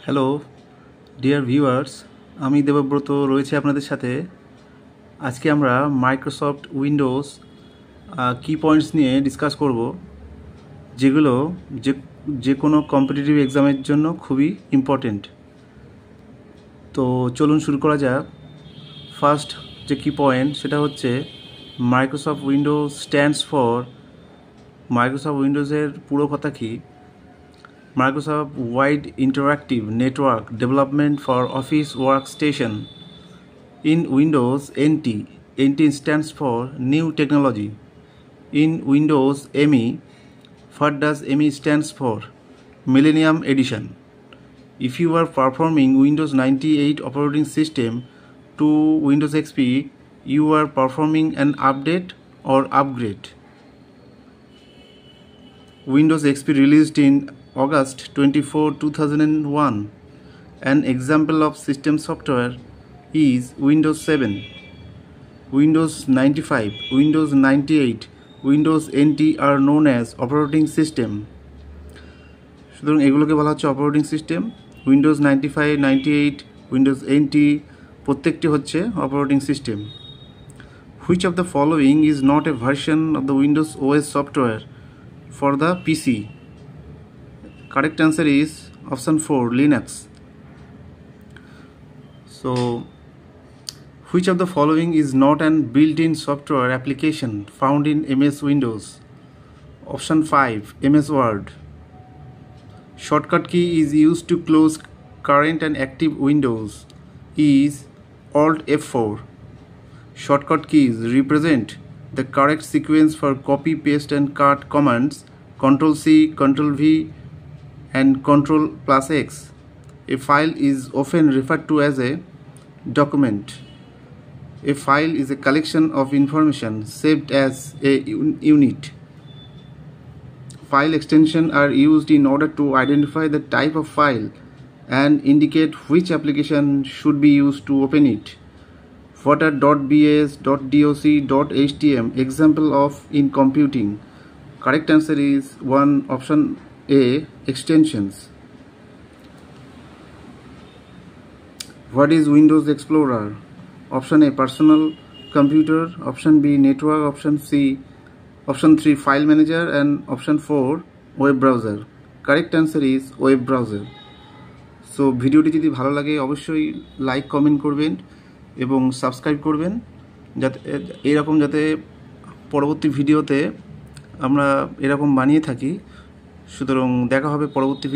Hello dear viewers, আমি দেবব্রত রয়েছে আপনাদের সাথে। আজকে আমরা মাইক্রোসফট উইন্ডোজ কি পয়েন্টস নিয়ে ডিসকাস করব, যেগুলো যে যে কোনো কম্পিটিটিভ এক্সামের জন্য খুবই ইম্পর্টেন্ট। তো চলুন শুরু করা যাক। ফার্স্ট যে কি পয়েন্ট সেটা হচ্ছে Microsoft Windows stands for. Microsoft উইন্ডোজের পুরো কথা কি? Microsoft Wide Interactive Network Development for Office Workstation. In Windows, NT stands for New Technology. In Windows ME, what does ME stands for? Millennium Edition. If you are performing Windows 98 operating system to Windows XP, you are performing an update or upgrade. Windows XP released in August 24, 2001. An example of system software is Windows 7, Windows 95, Windows 98, Windows NT are known as operating system. সুতরাং এগুলোকে বলা হচ্ছে operating system. Windows 95, 98, Windows NT প্রত্যেকটি হচ্ছে operating system. Which of the following is not a version of the Windows OS software for the PC? Correct answer is option 4, Linux. So, which of the following is not an built-in software application found in MS Windows? Option 5, MS Word. Shortcut key is used to close current and active windows is Alt F4. Shortcut keys represent the correct sequence for copy, paste and cut commands Ctrl C, Ctrl V and Ctrl plus X. A file is often referred to as a document. A file is a collection of information saved as a unit. File extensions are used in order to identify the type of file and indicate which application should be used to open it. What are .bs, .doc, .htm example of in computing? Correct answer is 1, option A, extensions. What is Windows Explorer? Option A, personal computer, option B, network, option 3, file manager and option 4, web browser. Correct answer is web browser. So ভিডিওটি যদি ভালো লাগে অবশ্যই like comment করবেন এবং subscribe করবেন, যাতে এরকম যাতে পরবর্তী ভিডিওতে আমরা এরকম বানিয়ে থাকি। সুতরাং দেখা হবে পরবর্তী